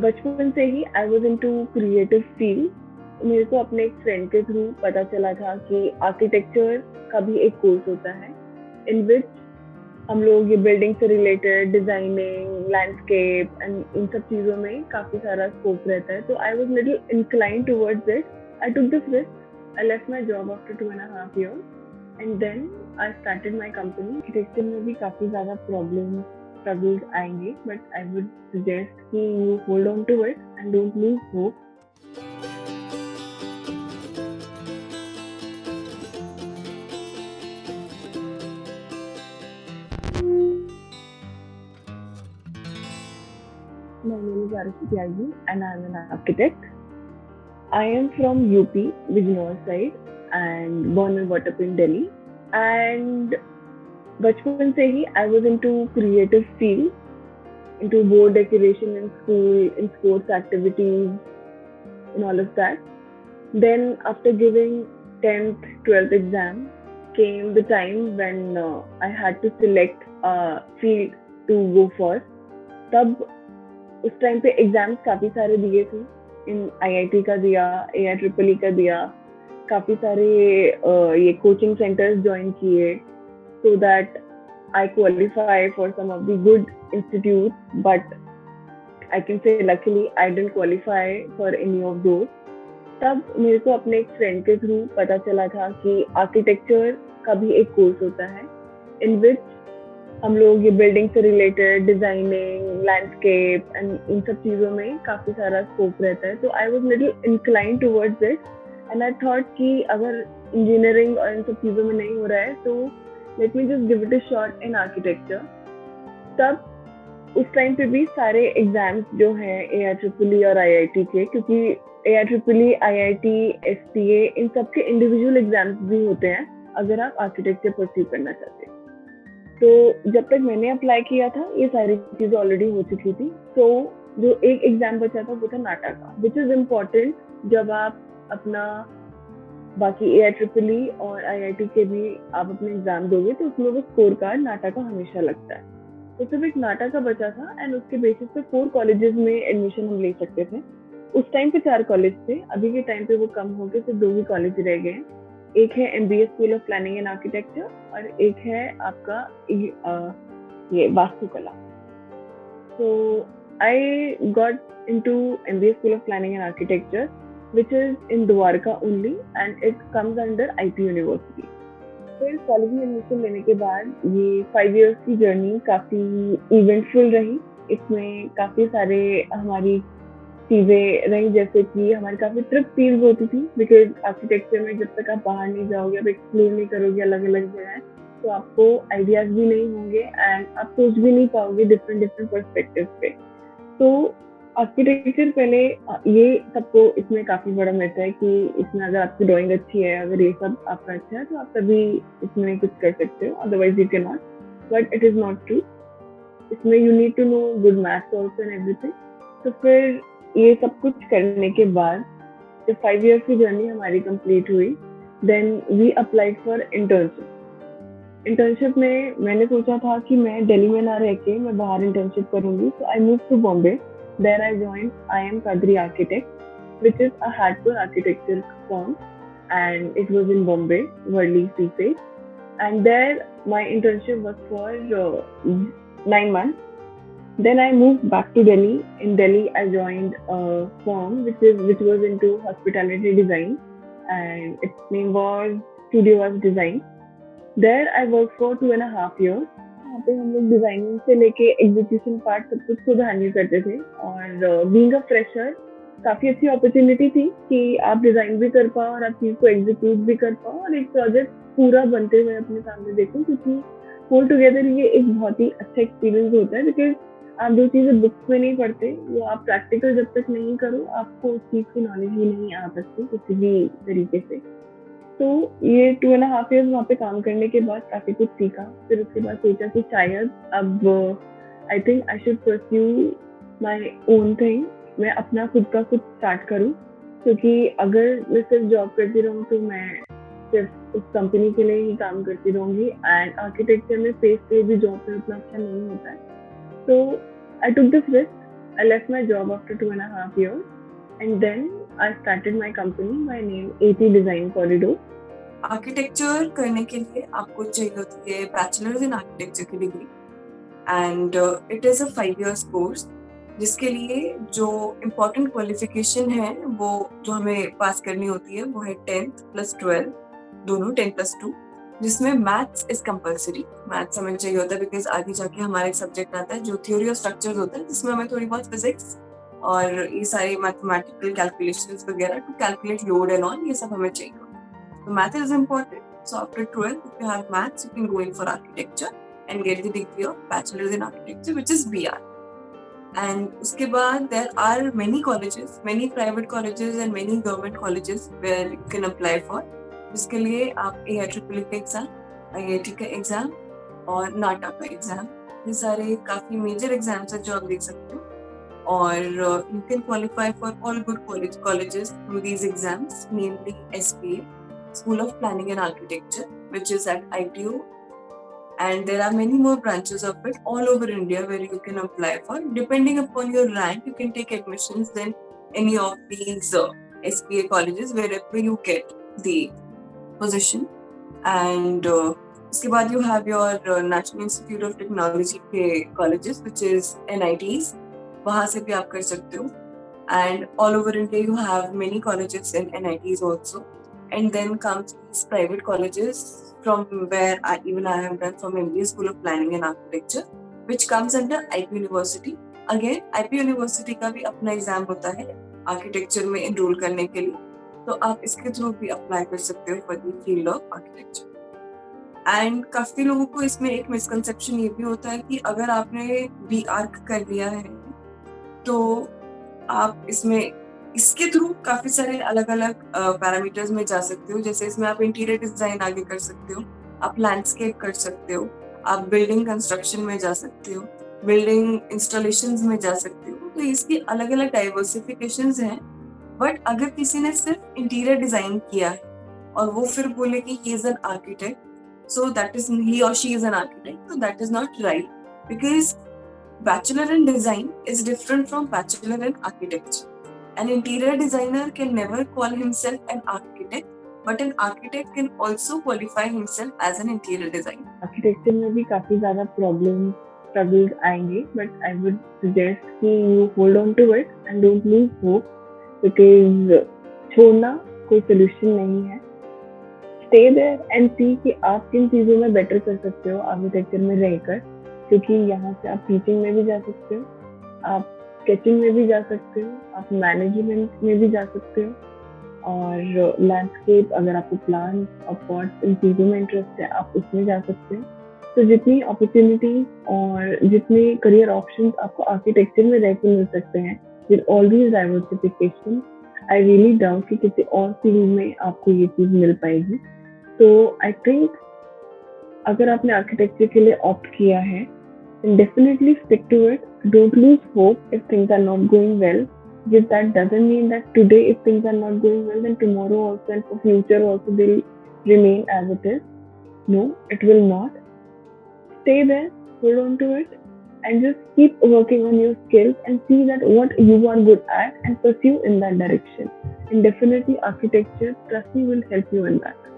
बचपन से ही I was into creative field. मेरे को अपने एक फ्रेंड के थ्रू पता चला था कि आर्किटेक्चर का भी एक कोर्स होता है इन विच हम लोग ये बिल्डिंग से रिलेटेड डिजाइनिंग लैंडस्केप एंड इन सब चीज़ों में काफ़ी सारा स्कोप रहता है। तो I was little incline towards it. I took this risk. I left my job after 2.5 years and then I started my company. Architecture में भी काफ़ी ज़्यादा प्रॉब्लम struggles आएंगे, but I would suggest कि you hold on to it and don't lose hope. My name is Arushi Tyagi and I am an architect. I am from UP, Bijnor side, and born and brought up in Delhi. And बचपन से ही I was into creative field, into board decoration in school, in sports activities, in all of that. Then after giving 10th, 12th exam, came the time when I had to select a field to go for. तब उस time पे exams काफ़ी सारे दिए थे। इन IIT का दिया, AI triple E का दिया, काफ़ी सारे ये कोचिंग सेंटर्स ज्वाइन किए so that I qualify for some of the good institutes, but I can say luckily I didn't qualify for any of those. तब मेरे को अपने एक फ्रेंड के थ्रू पता चला था कि आर्किटेक्चर का भी एक कोर्स होता है इन विच हम लोग ये बिल्डिंग से रिलेटेड डिजाइनिंग लैंडस्केप एंड इन सब चीज़ों में काफ़ी सारा स्कोप रहता है। तो I was little incline towards it and I thought कि अगर इंजीनियरिंग और इन सब चीज़ों में नहीं हो रहा है तो let me just give it a shot in architecture. तब उस टाइम पे भी सारे एग्जाम्स जो हैं AIEEE और IIT के, क्योंकि AIEEE, IIT, SPA इन सब के इंडिविजुअल एग्जाम्स भी होते हैं अगर आप आर्किटेक्चर परस्यू करना चाहते हैं। तो जब तक मैंने अप्लाई किया था ये सारी चीज़ें ऑलरेडी हो चुकी थी। तो जो एक एग्जाम बचा था वो था नाटा का, विच इज़ इम्पॉर्टेंट। जब आप अपना बाकी AIEEE और IIT के भी आप अपने एग्जाम दोगे तो उसमें वो स्कोर कार्ड नाटा का हमेशा लगता है। तो सिर्फ एक नाटा का बचा था एंड उसके बेसिस पे 4 कॉलेजेस में एडमिशन हम ले सकते थे। उस टाइम पे 4 कॉलेज थे, अभी के टाइम पे वो कम हो गए, सिर्फ 2 ही कॉलेज रह गए हैं। एक है MBA school of planning and architecture और एक है आपका ये वास्तुकला। So I got into MBA School of Planning and Architecture, which is in Dwarka only, and it comes under IP University. फिर कॉलेज में एडमिशन लेने के बाद ये 5 years की जर्नी काफ़ी इवेंटफुल रही। इसमें काफ़ी सारे हमारी चीज़ें रही, जैसे कि हमारी काफ़ी ट्रिप फील्ड होती थी, बिकॉज आर्किटेक्चर में जब तक आप बाहर नहीं जाओगे, आप एक्सप्लोर नहीं करोगे अलग अलग जगह, तो आपको आइडियाज़ भी नहीं होंगे एंड आप सोच भी नहीं पाओगे डिफरेंट डिफरेंट पर्सपेक्टिव पे। तो आर्किटेक्चर पहले ये सबको इसमें काफ़ी बड़ा मिथ है कि इसमें अगर आपकी ड्राइंग अच्छी है, अगर ये सब आपका अच्छा है तो आप तभी इसमें कुछ कर सकते हो, otherwise you can not. But it is not true. इसमें you need to know good maths also and everything. तो फिर ये सब कुछ करने के बाद जब 5 years की जर्नी हमारी कंप्लीट हुई, then we applied for internship. Internship में मैंने सोचा था कि मैं दिल्ली में ना रह के मैं बाहर इंटर्नशिप करूंगी। So I move to Bombay. There I joined IM Kadri Architect, which is a hardcore architecture firm, and it was in Bombay, Worli Seaside. And there my internship was for 9 months. Then I moved back to Delhi. In Delhi, I joined a firm which was into hospitality design, and its name was Studio Was Design. There I worked for 2.5 years. वहाँ पे हम लोग designing से लेके execution part सब कुछ खुद handle करते थे। और बीइंग अ फ्रेशर काफ़ी अच्छी अपॉर्चुनिटी थी कि आप डिज़ाइन भी कर पाओ और आप चीज़ को एग्जीक्यूट भी कर पाओ और एक प्रोजेक्ट पूरा बनते हुए अपने सामने देखो, क्योंकि होल टुगेदर ये एक बहुत ही अच्छा एक्सपीरियंस होता है। बिकॉज आप जो चीज़ें बुक्स में नहीं पढ़ते वो आप प्रैक्टिकल जब तक नहीं करो आपको उस चीज़ की नॉलेज ही नहीं आ सकती किसी भी तरीके से। तो ये 2.5 years वहाँ पे काम करने के बाद काफ़ी कुछ सीखा। फिर उसके बाद सोचा कि शायद अब I think I should pursue my own thing, मैं अपना खुद का कुछ स्टार्ट करूँ, क्योंकि अगर मैं सिर्फ जॉब करती रहूँ तो मैं सिर्फ उस कंपनी के लिए ही काम करती रहूँगी एंड आर्किटेक्चर में फेस पे भी जॉब पे उतना अच्छा नहीं होता है। तो I took this risk. I left my job after 2.5 years, and then I started my company by name AT Design Corridor. Architecture करने के लिए आपको चाहिए होती है बैचलर्स इन आर्किटेक्चर की degree, and it is a 5 years course, जिसके लिए जो इम्पोर्टेंट क्वालिफिकेशन है वो जो हमें पास करनी होती है वो है 10th + 12, दोनों 10 + 2, जिसमें मैथ्स इज कंपलसरी। मैथ्स हमें चाहिए होता है बिकॉज आगे जाके हमारा एक सब्जेक्ट आता है जो थ्योरी ऑफ स्ट्रक्चर्स होता है, जिसमें हमें थोड़ी बहुत फिजिक्स और ये सारे मैथमेटिकल कैलकुलेशंस वगैरह to calculate load and all, ये सब हमें चाहिए होता है। तो math is important, so after 12 if you have maths you can go in for architecture and get the degree of bachelor's in architecture, which is BR. And उसके बाद there are many colleges, many private colleges and many government colleges where you can apply for, जिसके लिए आप AIEEE का exam, IIT का exam और नाटा का exam, ये सारे काफी मेजर एग्जाम्स हैं जो आप देख सकते हो। और you can qualify for all good colleges through these exams, namely SPA, School of Planning and Architecture, which is at ITO, and there are many more branches of it all over India where you can apply for. Depending upon your rank, you can take admissions in any of these SPA colleges wherever you get the position. And उसके बाद you have your National Institute of Technology के colleges, which is NITs, वहाँ से भी आप कर सकते हो. And all over India you have many colleges in NITs also. And then comes these private colleges from where I have done from MBA, School of Planning and Architecture, which comes under IP University. Again, IP University का भी अपना exam होता है architecture में enrol करने के लिए, तो आप इसके थ्रू भी अप्लाई कर सकते हो for the field of architecture. And काफी लोगों को इसमें एक मिसकंसेप्शन ये भी होता है कि अगर आपने बी आर्क कर लिया है तो आप इसके थ्रू काफी सारे अलग अलग पैरामीटर्स में जा सकते हो. जैसे इसमें आप इंटीरियर डिजाइन आगे कर सकते हो, आप लैंडस्केप कर सकते हो, आप बिल्डिंग कंस्ट्रक्शन में जा सकते हो, बिल्डिंग इंस्टॉलेशंस में जा सकते हो. तो इसकी अलग अलग डाइवर्सिफिकेशंस हैं. बट अगर किसी ने सिर्फ इंटीरियर डिजाइन किया है और वो फिर बोले कि he is an architect, so that is he or she is an architect, so that is not right, because bachelor in design is different from bachelor in architecture. An interior designer can never call himself an architect, but an architect can also qualify himself as an interior designer. Architecture में भी काफी ज्यादा struggles आएंगे, but I would suggest कि you hold on to it and don't lose hope, because छोड़ना कोई solution नहीं है. स्टे देयर एंड सी कि आप किन चीज़ों में बेटर कर सकते हो आर्किटेक्चर में रहकर, क्योंकि यहाँ से आप टीचिंग में भी जा सकते हो, आप स्केचिंग में भी जा सकते हो, आप मैनेजमेंट में भी जा सकते हो, और लैंडस्केप, अगर आपको प्लान और पॉट्स इन चीज़ों में इंटरेस्ट है आप उसमें जा सकते हो. तो जितनी अपॉर्चुनिटीज और जितने करियर ऑप्शंस आपको आर्किटेक्चर में रह के मिल सकते हैं with all these diversification, I really doubt कि किसी और फील्ड में आपको ये चीज़ मिल पाएगी. तो आई थिंक अगर आपने आर्किटेक्चर के लिए ऑप्ट किया है, then definitely stick to it. Don't lose hope if things are not going well. Because that doesn't mean that today if things are not going well, then tomorrow also and for future also they'll remain as it is. No, it will not. Stay there, hold on to it, and just keep working on your skills and see that what you are good at and pursue in that direction. And definitely architecture, trust me, will help you in that.